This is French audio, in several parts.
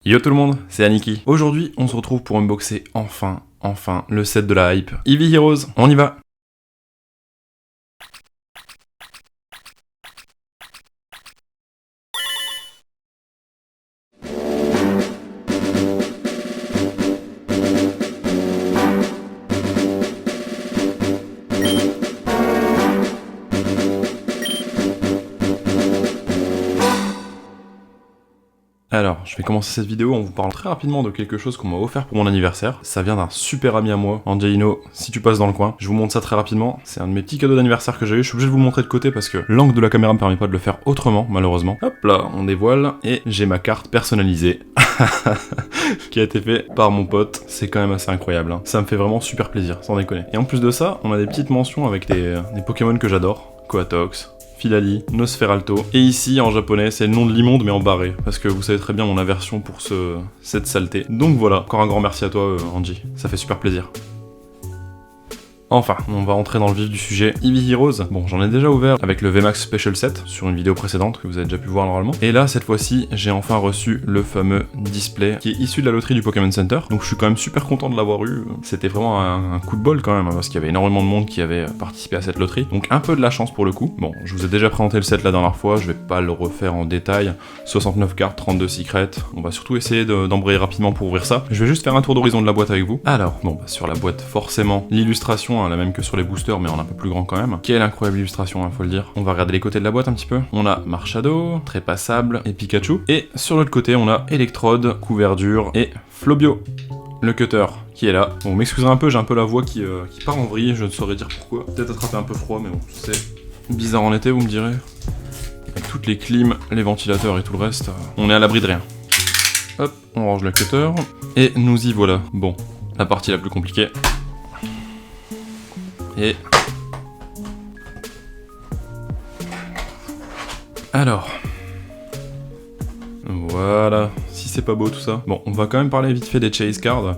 Yo tout le monde, c'est Aniki. Aujourd'hui, on se retrouve pour unboxer enfin, le set de la hype. Eevee Heroes, on y va. Alors, je vais commencer cette vidéo en vous parlant très rapidement de quelque chose qu'on m'a offert pour mon anniversaire. Ça vient d'un super ami à moi, Angelino, si tu passes dans le coin. Je vous montre ça très rapidement. C'est un de mes petits cadeaux d'anniversaire que j'ai eu. Je suis obligé de vous le montrer de côté parce que l'angle de la caméra me permet pas de le faire autrement, malheureusement. Hop là, on dévoile et j'ai ma carte personnalisée. Qui a été fait par mon pote. C'est quand même assez incroyable, hein. Ça me fait vraiment super plaisir, sans déconner. Et en plus de ça, on a des petites mentions avec des Pokémon que j'adore. Coatox, Philali, Nosferalto. Et ici, en japonais, c'est le nom de l'immonde, mais en barré. Parce que vous savez très bien mon aversion pour cette saleté. Donc voilà, encore un grand merci à toi, Angie. Ça fait super plaisir. Enfin, on va entrer dans le vif du sujet. Eevee Heroes, bon, j'en ai déjà ouvert avec le VMAX Special Set sur une vidéo précédente que vous avez déjà pu voir normalement. Et là, cette fois-ci, j'ai enfin reçu le fameux display qui est issu de la loterie du Pokémon Center. Donc je suis quand même super content de l'avoir eu. C'était vraiment un coup de bol quand même, parce qu'il y avait énormément de monde qui avait participé à cette loterie. Donc un peu de la chance pour le coup. Bon, je vous ai déjà présenté le set la dernière fois, je vais pas le refaire en détail. 69 cartes, 32 secrets. On va surtout essayer d'embrayer rapidement pour ouvrir ça. Je vais juste faire un tour d'horizon de la boîte avec vous. Alors, bon, bah, sur la boîte, forcément, l'illustration, la même que sur les boosters, mais en un peu plus grand quand même. Quelle incroyable illustration, hein, faut le dire. On va regarder les côtés de la boîte un petit peu. On a Marshado, Trépassable et Pikachu. Et sur l'autre côté, on a Electrode, Couverture et Flobio. Le cutter qui est là. Bon, m'excuserez un peu, j'ai un peu la voix qui part en vrille, je ne saurais dire pourquoi. Peut-être attraper un peu froid, mais bon, c'est bizarre en été, vous me direz. Avec toutes les clims, les ventilateurs et tout le reste, on est à l'abri de rien. Hop, on range le cutter. Et nous y voilà. Bon, la partie la plus compliquée. Et... alors... voilà... si c'est pas beau tout ça. Bon, on va quand même parler vite fait des chase cards.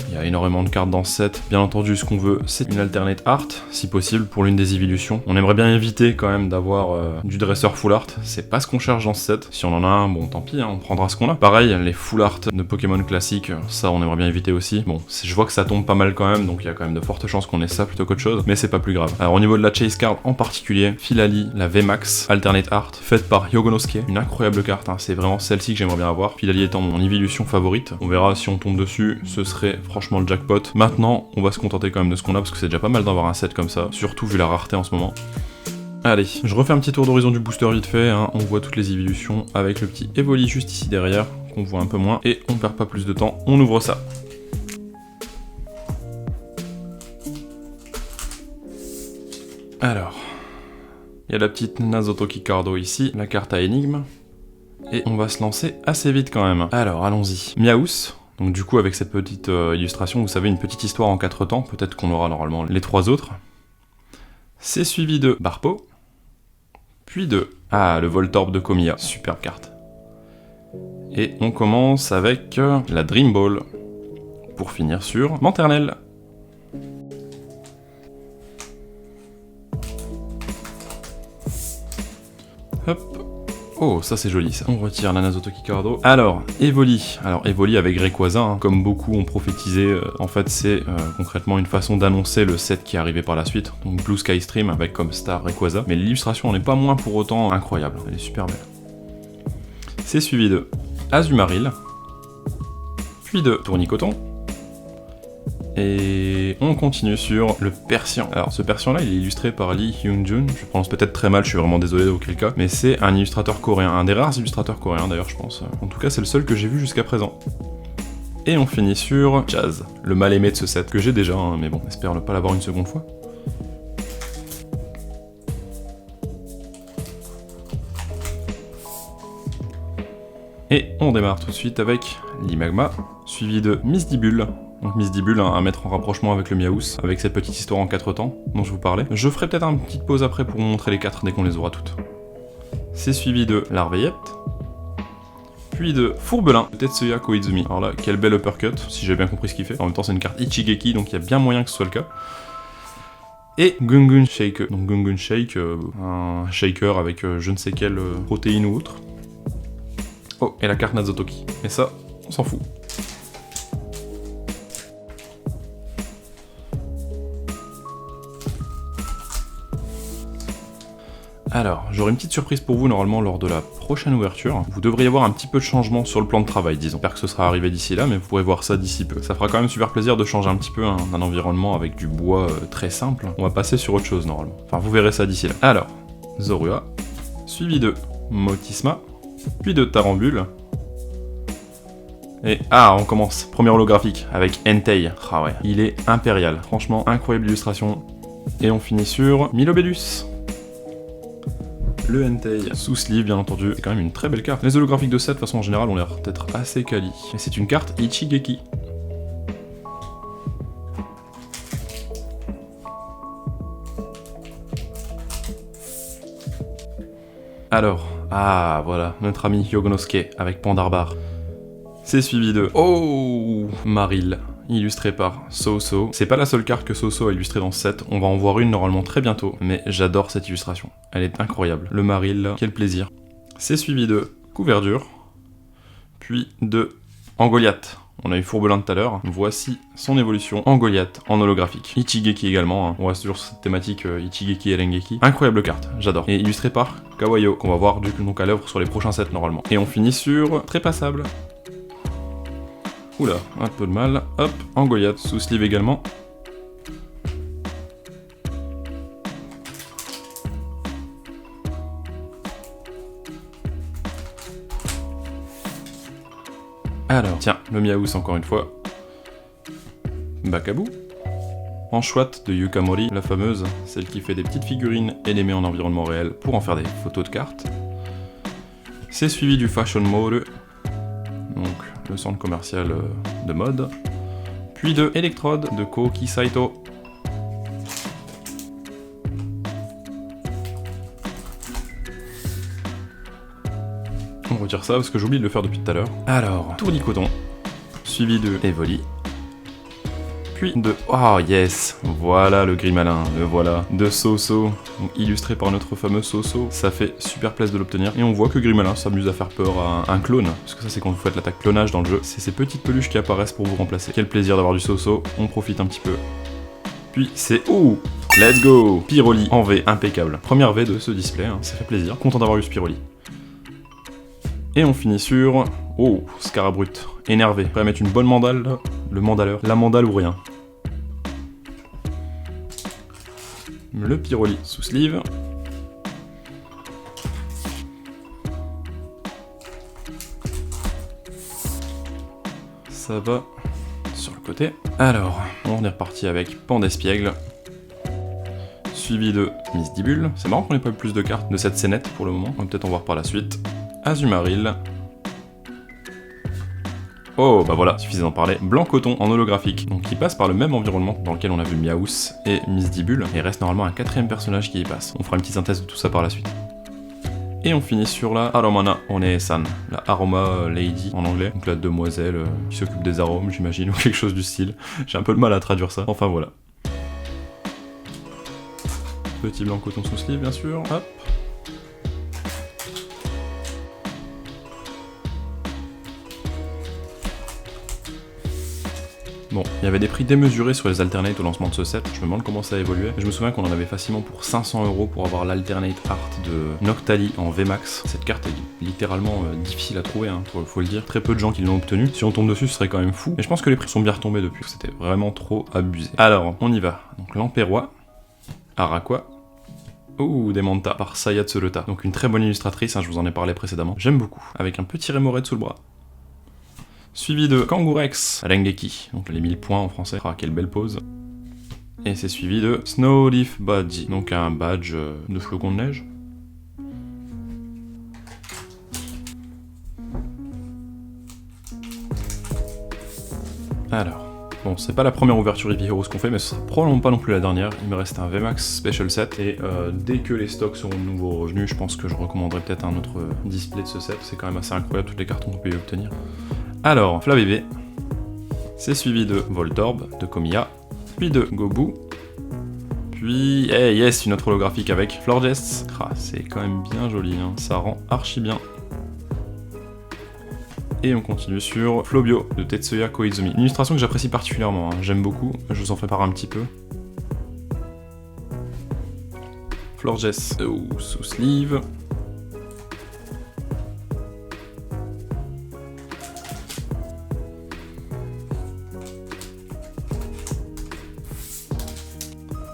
Il y a énormément de cartes dans ce set. Bien entendu, ce qu'on veut, c'est une alternate art, si possible, pour l'une des évolutions. On aimerait bien éviter quand même d'avoir du dresseur full art. C'est pas ce qu'on cherche dans ce set. Si on en a un, bon, tant pis, hein, on prendra ce qu'on a. Pareil, les full art de Pokémon classiques, ça, on aimerait bien éviter aussi. Bon, je vois que ça tombe pas mal quand même, donc il y a quand même de fortes chances qu'on ait ça plutôt qu'autre chose, mais c'est pas plus grave. Alors, au niveau de la chase card en particulier, Philali, la VMAX, alternate art, faite par Yogonosuke. Une incroyable carte, hein. C'est vraiment celle-ci que j'aimerais bien avoir. Philali étant mon évolution favorite. On verra si on tombe dessus, ce serait franchement le jackpot. Maintenant, on va se contenter quand même de ce qu'on a, parce que c'est déjà pas mal d'avoir un set comme ça, surtout vu la rareté en ce moment. Allez, je refais un petit tour d'horizon du booster vite fait, hein. On voit toutes les évolutions avec le petit Evoli juste ici derrière, qu'on voit un peu moins, et on perd pas plus de temps, on ouvre ça. Alors, il y a la petite Nazotoki Cardo ici, la carte à énigme, et on va se lancer assez vite quand même. Alors, allons-y. Miaus. Donc du coup, avec cette petite illustration, vous savez, une petite histoire en 4 temps, peut-être qu'on aura normalement les 3 autres. C'est suivi de Barpo, puis de... ah, le Voltorb de Komiya, superbe carte. Et on commence avec la Dream Ball, pour finir sur Manternel. Hop. Oh, ça c'est joli ça. On retire la Nazotoki Cardo. Alors, Evoli. Alors, Evoli avec Rayquaza, hein, comme beaucoup ont prophétisé, en fait c'est concrètement une façon d'annoncer le set qui est arrivé par la suite. Donc Blue Sky Stream avec comme star Rayquaza. Mais l'illustration n'est pas moins pour autant incroyable. Elle est super belle. C'est suivi de Azumarill. Puis de Tournicoton. Et on continue sur le Persian. Alors ce Persian là il est illustré par Lee Hyun-jun, je prononce peut-être très mal, je suis vraiment désolé auquel cas, mais c'est un illustrateur coréen, un des rares illustrateurs coréens d'ailleurs je pense. En tout cas c'est le seul que j'ai vu jusqu'à présent. Et on finit sur Jazz, le mal aimé de ce set, que j'ai déjà, hein, mais bon, espère ne pas l'avoir une seconde fois. Et on démarre tout de suite avec l'Imagma, suivi de Misdibule. Donc Misdibule, hein, à mettre en rapprochement avec le Miaus, avec cette petite histoire en 4 temps dont je vous parlais. Je ferai peut-être une petite pause après pour vous montrer les 4 dès qu'on les aura toutes. C'est suivi de Larveillette, puis de Fourbelin, de Tetsuya Koizumi. Alors là, quel bel uppercut, si j'ai bien compris ce qu'il fait. En même temps c'est une carte Ichigeki, donc il y a bien moyen que ce soit le cas. Et Gungun Shake. Donc Gungun Shake, un shaker avec je ne sais quelle protéine ou autre. Oh, et la carte Nazotoki. Et ça, on s'en fout. Alors, j'aurai une petite surprise pour vous normalement lors de la prochaine ouverture. Vous devriez avoir un petit peu de changement sur le plan de travail, disons. J'espère que ce sera arrivé d'ici là, mais vous pourrez voir ça d'ici peu. Ça fera quand même super plaisir de changer un petit peu un environnement avec du bois très simple. On va passer sur autre chose normalement. Enfin, vous verrez ça d'ici là. Alors, Zorua, suivi de Motisma, puis de Tarambule. Et on commence. Premier holographique avec Entei. Ah ouais, il est impérial. Franchement, incroyable illustration. Et on finit sur Milobellus. Le Entei sous sleeve, bien entendu. C'est quand même une très belle carte. Les holographiques de 7, de façon en général, ont l'air d'être assez quali. Et c'est une carte Ichigeki. Alors, voilà, notre ami Yogonosuke avec Pandarbar. C'est suivi de Maril, illustré par Soso. C'est pas la seule carte que Soso a illustrée dans ce set, on va en voir une normalement très bientôt, mais j'adore cette illustration. Elle est incroyable. Le Maril, quel plaisir. C'est suivi de Couverture, puis de Goliath. On a eu Fourbelin tout à l'heure. Voici son évolution en Goliath, en holographique. Ichigeki également, on reste toujours sur cette thématique Ichigeki et Rengeki. Incroyable carte, j'adore. Et illustré par Kawayo, qu'on va voir donc à l'œuvre sur les prochains sets normalement. Et on finit sur Très Passable. Oula, un peu de mal. Hop, en Goliath, sous sleeve également. Alors, tiens, le Miaous encore une fois. Bakabu. En chouette de Yukamori, la fameuse, celle qui fait des petites figurines et les met en environnement réel pour en faire des photos de cartes. C'est suivi du Fashion Mall, donc le centre commercial de mode. Puis de Electrode de Koki Saito. On retire ça parce que j'oublie de le faire depuis tout à l'heure. Alors, Tournicoton, suivi de Evoli. Puis de... yes, voilà le Grimalin, le voilà, de Soso, donc illustré par notre fameux Soso. Ça fait super plaisir de l'obtenir. Et on voit que Grimalin s'amuse à faire peur à un clone, parce que ça c'est quand vous faites l'attaque clonage dans le jeu. C'est ces petites peluches qui apparaissent pour vous remplacer. Quel plaisir d'avoir du Soso, on profite un petit peu. Puis c'est... let's go! Pyroli en V, impeccable. Première V de ce display, hein, ça fait plaisir. Content d'avoir eu ce Pyroli. Et on finit sur... Scarabrut, énervé, prêt à mettre une bonne mandale, là. Le mandaleur, la mandale ou rien. Le Pyroli sous sleeve. Ça va sur le côté. Alors, on est reparti avec Pandespiègle. Suivi de Misdibule. C'est marrant qu'on n'ait pas eu plus de cartes de cette scénette pour le moment. On va peut-être en voir par la suite. Azumaril. Bah voilà, suffisait d'en parler. Blanc Coton en holographique, donc qui passe par le même environnement dans lequel on a vu Miaous et Misdibule, et reste normalement un quatrième personnage qui y passe. On fera une petite synthèse de tout ça par la suite. Et on finit sur la Aromana One-san, la Aroma Lady en anglais, donc la demoiselle qui s'occupe des arômes, j'imagine, ou quelque chose du style. J'ai un peu de mal à traduire ça, enfin voilà. Petit blanc coton sous sleeve, bien sûr, hop. Bon, il y avait des prix démesurés sur les Alternate au lancement de ce set, je me demande comment ça a évolué. Je me souviens qu'on en avait facilement pour 500 € pour avoir l'Alternate Art de Noctali en VMAX. Cette carte est littéralement difficile à trouver, hein, faut le dire. Très peu de gens qui l'ont obtenue. Si on tombe dessus, ce serait quand même fou. Mais je pense que les prix sont bien retombés depuis, c'était vraiment trop abusé. Alors, on y va. Donc l'Empérois, Araqua, des Manta par Saya Tsuruta. Donc une très bonne illustratrice, hein, je vous en ai parlé précédemment. J'aime beaucoup. Avec un petit Remoraid sous le bras. Suivi de Kangourex, Rengeki, donc les 1000 points en français. Quelle belle pose. Et c'est suivi de Snowleaf Badge, donc un badge de flocon de neige. Alors, bon, c'est pas la première ouverture Eevee Heroes qu'on fait, mais ce sera probablement pas non plus la dernière. Il me reste un VMAX Special Set, et dès que les stocks seront de nouveau revenus, je pense que je recommanderai peut-être un autre display de ce set. C'est quand même assez incroyable toutes les cartons qu'on peut y obtenir. Alors, Flabébé, c'est suivi de Voltorb, de Komiya, puis de Gobu, puis, yes, une autre holographique avec Florges. C'est quand même bien joli, hein. Ça rend archi bien. Et on continue sur Flobio de Tetsuya Koizumi. Une illustration que j'apprécie particulièrement, hein. J'aime beaucoup, je vous en prépare un petit peu. Florges sous sleeve.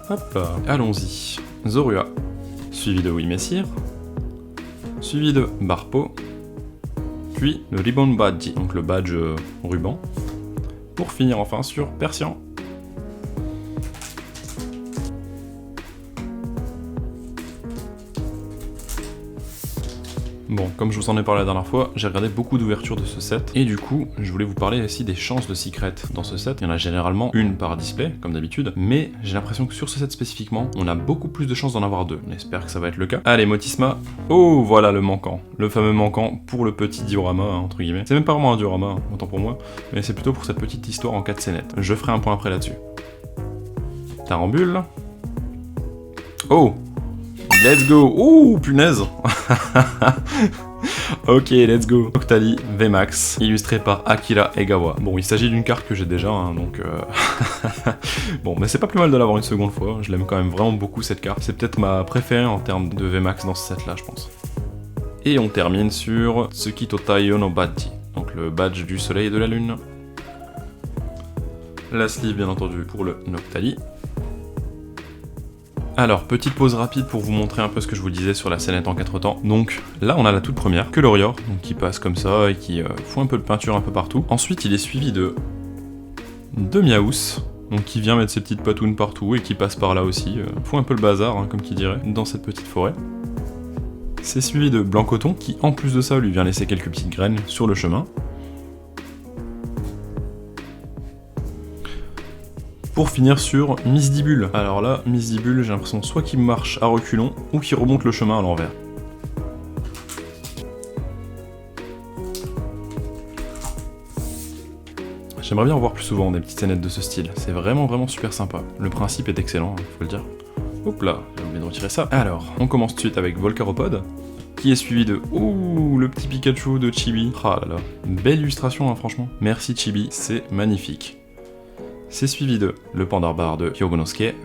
Hop là, allons-y. Zorua, suivi de Oui Messire, suivi de Barpo, puis le Ribbon Badge, donc le badge ruban, pour finir enfin sur Persian. Bon, comme je vous en ai parlé la dernière fois, j'ai regardé beaucoup d'ouvertures de ce set, et du coup, je voulais vous parler aussi des chances de secret dans ce set. Il y en a généralement une par display, comme d'habitude, mais j'ai l'impression que sur ce set spécifiquement, on a beaucoup plus de chances d'en avoir deux. On espère que ça va être le cas. Allez, Motisma. Oh, voilà le manquant. Le fameux manquant pour le petit diorama, hein, entre guillemets. C'est même pas vraiment un diorama, hein, autant pour moi, mais c'est plutôt pour cette petite histoire en 4 scénettes. Je ferai un point après là-dessus. Tarambule. Oh! Let's go! Ouh, punaise! Ok, let's go. Octali VMAX, illustré par Akira Egawa. Bon, il s'agit d'une carte que j'ai déjà, hein, donc... Bon, mais c'est pas plus mal de l'avoir une seconde fois. Je l'aime quand même vraiment beaucoup, cette carte. C'est peut-être ma préférée en termes de VMAX dans ce set-là, je pense. Et on termine sur Tsukito Taiyo no Badge, donc le badge du soleil et de la lune. La sleeve, bien entendu, pour le Noctali. Alors, petite pause rapide pour vous montrer un peu ce que je vous disais sur la scénette en 4 temps. Donc, là, on a la toute première, que l'Orior, donc qui passe comme ça et qui fout un peu de peinture un peu partout. Ensuite, il est suivi de Miaous, donc qui vient mettre ses petites patounes partout et qui passe par là aussi. Fout un peu le bazar, hein, comme qui dirait, dans cette petite forêt. C'est suivi de Blancoton, qui en plus de ça lui vient laisser quelques petites graines sur le chemin. Pour finir sur Misdibule. Alors là, Misdibule, j'ai l'impression soit qu'il marche à reculons, ou qu'il remonte le chemin à l'envers. J'aimerais bien en voir plus souvent des petites scénettes de ce style, c'est vraiment super sympa. Le principe est excellent, faut le dire. Hop là, j'ai oublié de retirer ça. Alors, on commence tout de suite avec Volcaropod, qui est suivi de... Ouh, le petit Pikachu de Chibi. Ah là là, belle illustration, hein, franchement. Merci Chibi, c'est magnifique. C'est suivi de le Pandarbar de Hyogonosuke.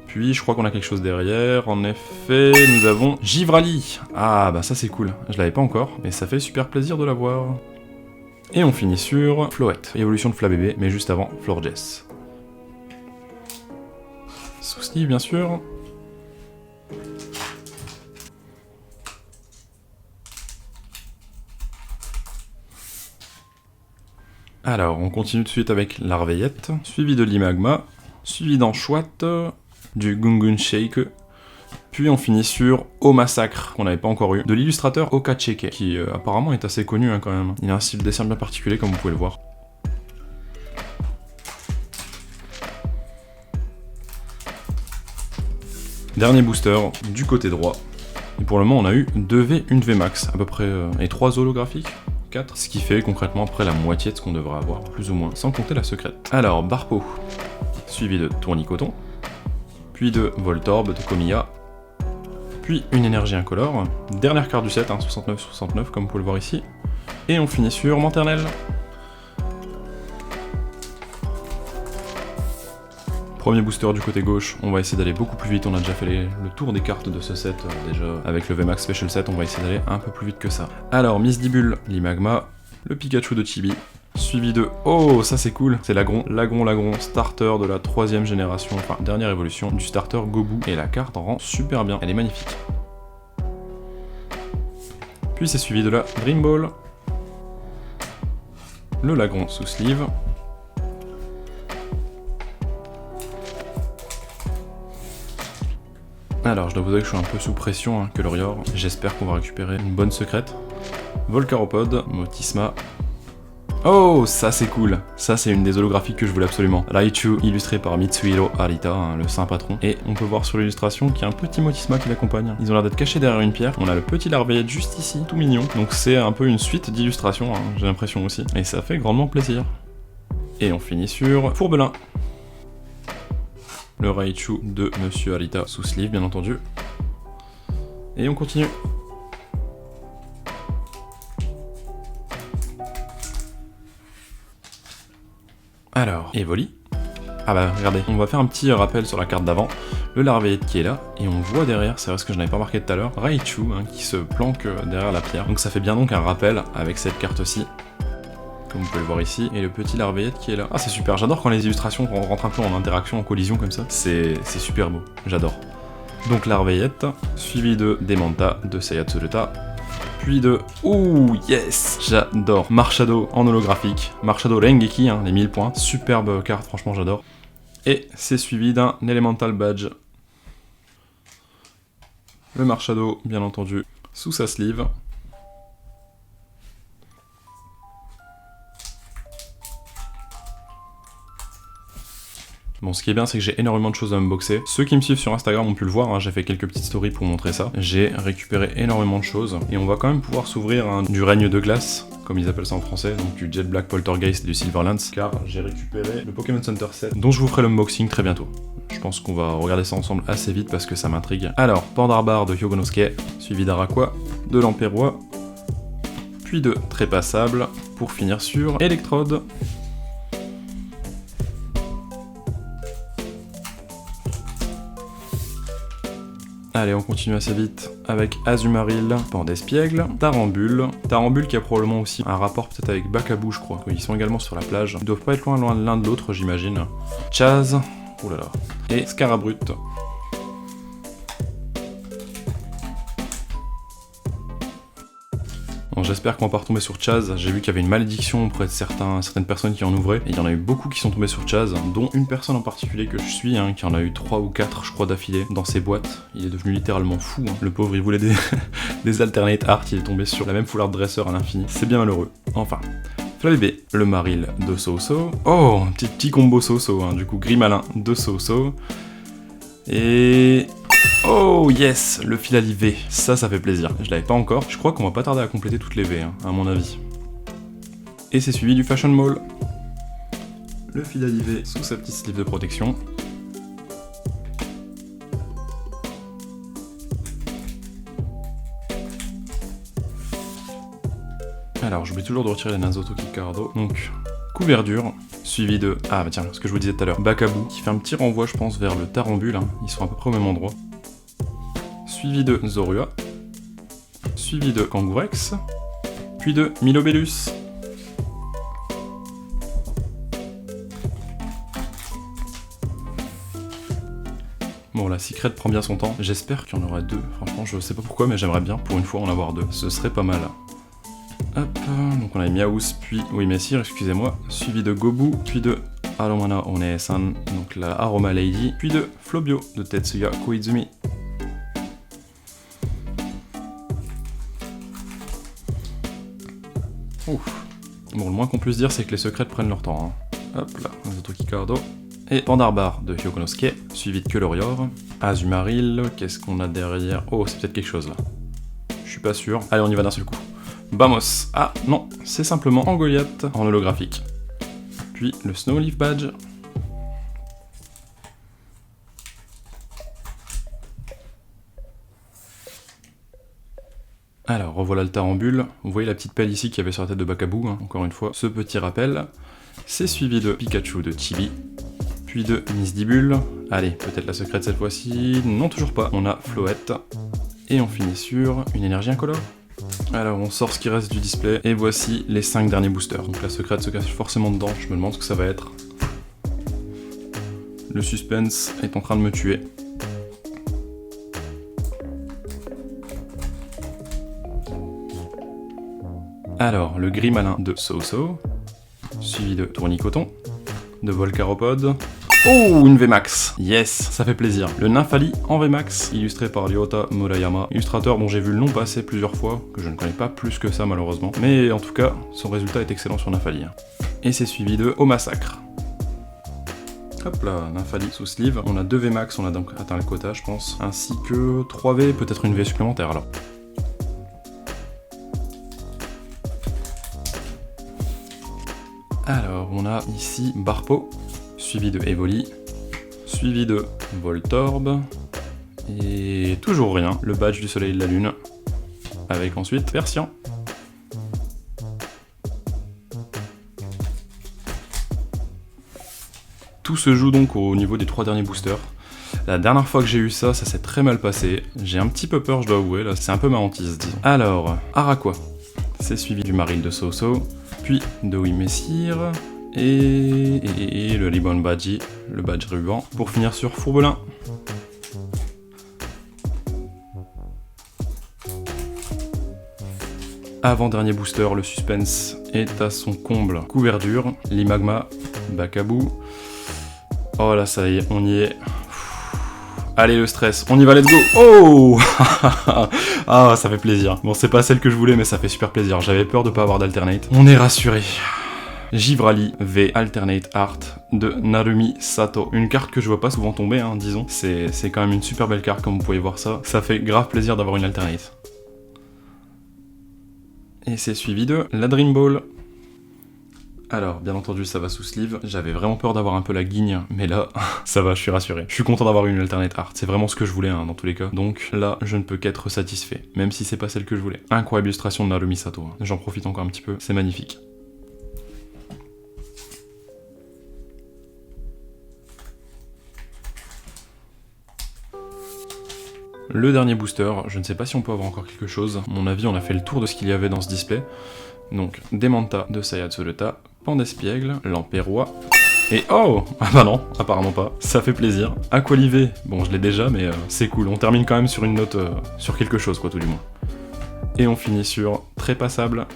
Puis je crois qu'on a quelque chose derrière. En effet, nous avons Givrali. Ah bah ça c'est cool. Je l'avais pas encore, mais ça fait super plaisir de l'avoir. Et on finit sur Floette. Évolution de Flabébé, mais juste avant Florges. Souci bien sûr. Alors, on continue tout de suite avec l'Arveillette, suivi de l'Imagma, suivi d'Anchouette, du Gungun Shake, puis on finit sur Au Massacre, qu'on n'avait pas encore eu, de l'illustrateur Okacheke, qui apparemment est assez connu hein, quand même. Il a un style de dessin bien particulier, comme vous pouvez le voir. Dernier booster, du côté droit. Et pour le moment, on a eu 2 V, 1 V max, à peu près, et 3 holographiques. 4, ce qui fait concrètement près la moitié de ce qu'on devrait avoir, plus ou moins, sans compter la secrète. Alors, Barpo, suivi de Tournicoton, puis de Voltorb de Komiya, puis une énergie incolore, dernière carte du set, hein, 69-69 comme vous pouvez le voir ici, et on finit sur Manternelle. Premier booster du côté gauche, on va essayer d'aller beaucoup plus vite, on a déjà fait le tour des cartes de ce set déjà. Avec le VMAX Special Set, on va essayer d'aller un peu plus vite que ça. Alors, Misdibule, l'Imagma, le Pikachu de Chibi, suivi de... Oh, ça c'est cool, c'est Lagron, starter de la 3ème génération, enfin dernière évolution du starter Gobu. Et la carte rend super bien, elle est magnifique. Puis c'est suivi de la Dream Ball, le Lagron sous sleeve, alors, je dois vous avouer que je suis un peu sous pression, hein, que l'Orior. J'espère qu'on va récupérer une bonne secrète. Volcaropod, Motisma. Oh, ça c'est cool. Ça c'est une des holographiques que je voulais absolument. Raichu, illustré par Mitsuhiro Arita, hein, le saint patron. Et on peut voir sur l'illustration qu'il y a un petit Motisma qui l'accompagne. Ils ont l'air d'être cachés derrière une pierre. On a le petit Larveillette juste ici, tout mignon. Donc c'est un peu une suite d'illustrations, hein, j'ai l'impression aussi. Et ça fait grandement plaisir. Et on finit sur Fourbelin. Le Raichu de Monsieur Arita sous sleeve, bien entendu. Et on continue. Alors, Evoli. Ah bah regardez, on va faire un petit rappel sur la carte d'avant, le Larveillette qui est là, et on voit derrière, c'est vrai ce que je n'avais pas marqué tout à l'heure, Raichu qui se planque derrière la pierre. Donc ça fait bien donc un rappel avec cette carte-ci, comme vous pouvez le voir ici, et le petit Larveillette qui est là. Ah c'est super, j'adore quand les illustrations rentrent un peu en interaction, en collision comme ça, c'est super beau, j'adore. Donc Larveillette, suivi de Demanta, de Sayatsureta, puis de... Ouh, yes, j'adore. Marshado en holographique, Marshado Rengeki, les 1000 points, superbe carte, franchement j'adore. Et c'est suivi d'un Elemental Badge. Le Marshado, bien entendu, sous sa sleeve. Bon, ce qui est bien, c'est que j'ai énormément de choses à unboxer. Ceux qui me suivent sur Instagram ont pu le voir, j'ai fait quelques petites stories pour montrer ça. J'ai récupéré énormément de choses, et on va quand même pouvoir s'ouvrir du règne de glace, comme ils appellent ça en français, donc du Jet Black Poltergeist et du Silverlance, car j'ai récupéré le Pokémon Center 7, dont je vous ferai l'unboxing très bientôt. Je pense qu'on va regarder ça ensemble assez vite parce que ça m'intrigue. Alors, Pandarbar de Hyogonosuke, suivi d'Araqua, de l'Empérois, puis de Trépassable, pour finir sur Electrode. Allez, on continue assez vite avec Azumarill, Pandespiègle, Tarambule. Tarambule qui a probablement aussi un rapport peut-être avec Bakabou, je crois. Ils sont également sur la plage. Ils doivent pas être loin l'un de l'autre, j'imagine. Chaz, oulala, et Scarabrut. Bon, j'espère qu'on va pas retomber sur Chaz. J'ai vu qu'il y avait une malédiction auprès de certaines personnes qui en ouvraient. Et il y en a eu beaucoup qui sont tombés sur Chaz, dont une personne en particulier que je suis, qui en a eu 3 ou 4, je crois, d'affilée dans ses boîtes. Il est devenu littéralement fou. Le pauvre, il voulait des alternate art, il est tombé sur la même foulard de dresseur à l'infini. C'est bien malheureux. Enfin. Flabébé, le Marill de So-So. Oh, un petit combo So-So, du coup, Grimalin de So-So. Et... Oh yes, le Filali V, ça fait plaisir. Je l'avais pas encore, je crois qu'on va pas tarder à compléter toutes les V, à mon avis. Et c'est suivi du Fashion Mall. Le Filali V sous sa petite sleeve de protection. Alors, j'oublie toujours de retirer les Nazoto Kikardo. Donc, couverture, suivi de... Ah bah tiens, ce que je vous disais tout à l'heure, Bakabou, qui fait un petit renvoi, je pense, vers le Tarambule. Ils sont à peu près au même endroit. Suivi de Zorua, suivi de Kangourex, puis de Milobellus. Bon, la Secret prend bien son temps, j'espère qu'il y en aura 2, franchement je sais pas pourquoi mais j'aimerais bien pour une fois en avoir 2, ce serait pas mal. Hop, donc on a Miaous, puis... Oui Messire, excusez-moi, suivi de Gobu, puis de Aromana One-san, donc la Aroma Lady, puis de Flobio de Tetsuya Koizumi. Ouf. Bon, le moins qu'on puisse dire, c'est que les secrets prennent leur temps. Hop là, Nazoto Kikardo. Et Pandarbar de Hyogonosuke, suivi de Kelorior. Azumarill, qu'est-ce qu'on a derrière? Oh, c'est peut-être quelque chose là. Je suis pas sûr. Allez, on y va d'un seul coup. Vamos. Ah, non, c'est simplement Angoliath en holographique. Puis le Snowleaf Badge. Alors, revoilà le Tarambule. Vous voyez la petite pelle ici qu'il y avait sur la tête de Bakabou, encore une fois. Ce petit rappel. C'est suivi de Pikachu de Chibi, puis de Misdibule. Allez, peut-être la secrète cette fois-ci. Non, toujours pas. On a Floette. Et on finit sur une énergie incolore. Alors, on sort ce qui reste du display. Et voici les 5 derniers boosters. Donc la secrète se cache forcément dedans. Je me demande ce que ça va être. Le suspense est en train de me tuer. Alors, le Grimalin de So-So, suivi de Tournicoton, de Volcaropode. Oh, une VMAX. Yes, ça fait plaisir. Le Nymphali en VMAX, illustré par Ryota Murayama, illustrateur dont j'ai vu le nom passer plusieurs fois, que je ne connais pas plus que ça malheureusement. Mais en tout cas, son résultat est excellent sur Nymphali. Et c'est suivi de Au Massacre. Hop là, Nymphali sous sleeve. On a 2 VMAX, on a donc atteint le quota je pense, ainsi que 3 V, peut-être une V supplémentaire alors. Alors, on a ici Barpo, suivi de Evoli, suivi de Voltorb, et toujours rien, le badge du soleil et de la lune, avec ensuite Persian. Tout se joue donc au niveau des 3 derniers boosters. La dernière fois que j'ai eu ça, ça s'est très mal passé. J'ai un petit peu peur, je dois avouer, là, c'est un peu ma hantise, disons. Alors, Araqua, c'est suivi du Maril de Soso, puis de Messire, et le Ribbon Badge, le badge ruban, pour finir sur Fourbelin. Avant-dernier booster, le suspense est à son comble. Couverture, l'Imagma, Bacabou. Oh là, ça y est, on y est. Allez, le stress, on y va, let's go. Oh ah, ça fait plaisir. Bon, c'est pas celle que je voulais, mais ça fait super plaisir. J'avais peur de pas avoir d'alternate. On est rassuré. Givrali V Alternate Art de Narumi Sato. Une carte que je vois pas souvent tomber, hein, disons. C'est quand même une super belle carte, comme vous pouvez voir ça. Ça fait grave plaisir d'avoir une alternate. Et c'est suivi de la Dream Ball. Alors, bien entendu, ça va sous sleeve. J'avais vraiment peur d'avoir un peu la guigne, mais là, ça va, je suis rassuré. Je suis content d'avoir une alternate art. C'est vraiment ce que je voulais, hein, dans tous les cas. Donc là, je ne peux qu'être satisfait, même si c'est pas celle que je voulais. Incroyable illustration de Narumi Sato. Hein. J'en profite encore un petit peu. C'est magnifique. Le dernier booster, je ne sais pas si on peut avoir encore quelque chose. À mon avis, on a fait le tour de ce qu'il y avait dans ce display. Donc, Demanta de Sayatsureta, Pandespiègle, Lamperois, et oh! Ah bah non, apparemment pas. Ça fait plaisir. Aqualivé, bon je l'ai déjà, mais c'est cool. On termine quand même sur une note, sur quelque chose quoi, tout du moins. Et on finit sur très passable.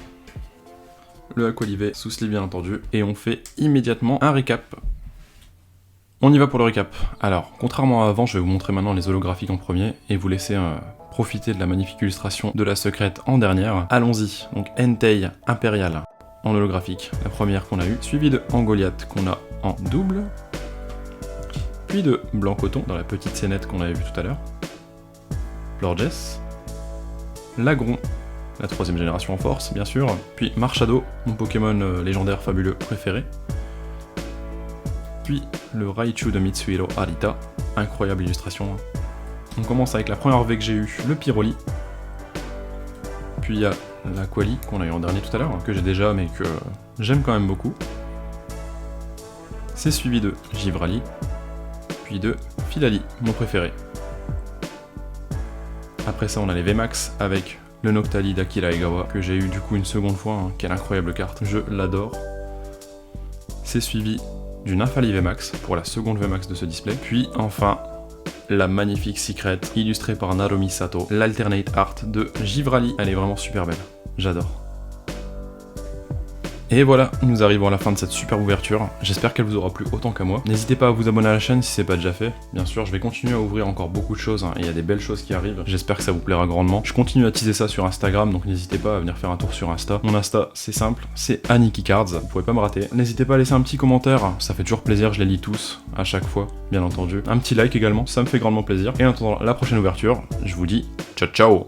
Le Aqualivé, sous sleeve bien entendu. Et on fait immédiatement un récap. On y va pour le récap. Alors, contrairement à avant, je vais vous montrer maintenant les holographiques en premier et vous laisser profiter de la magnifique illustration de la secrète en dernière. Allons-y. Donc Entei Impérial en holographique, la première qu'on a eue, suivie de Angoliath qu'on a en double, puis de Blanc Coton dans la petite scénette qu'on avait vue tout à l'heure, Lorges, Lagron, la 3ème génération en force bien sûr, puis Marshado, mon Pokémon légendaire fabuleux préféré, puis le Raichu de Mitsuhiro Arita, incroyable illustration. On commence avec la première V que j'ai eue, le Pyroli, puis il y a la Quali qu'on a eu en dernier tout à l'heure, que j'ai déjà mais que j'aime quand même beaucoup. C'est suivi de Givrali, puis de Filali, mon préféré. Après ça on a les VMAX avec le Noctali d'Akira Egawa, que j'ai eu du coup une seconde fois, hein. Quelle incroyable carte, je l'adore. C'est suivi du Nymphali VMAX pour la seconde VMAX de ce display, puis enfin la magnifique Secret illustrée par Narumi Sato, l'Alternate Art de Givrali. Elle est vraiment super belle, j'adore. Et voilà, nous arrivons à la fin de cette super ouverture, j'espère qu'elle vous aura plu autant qu'à moi. N'hésitez pas à vous abonner à la chaîne si c'est pas déjà fait, bien sûr je vais continuer à ouvrir encore beaucoup de choses, hein, et il y a des belles choses qui arrivent, j'espère que ça vous plaira grandement. Je continue à teaser ça sur Instagram, donc n'hésitez pas à venir faire un tour sur Insta. Mon Insta c'est simple, c'est AnikiCards, vous pouvez pas me rater. N'hésitez pas à laisser un petit commentaire, ça fait toujours plaisir, je les lis tous, à chaque fois, bien entendu. Un petit like également, ça me fait grandement plaisir. Et en attendant la prochaine ouverture, je vous dis ciao ciao.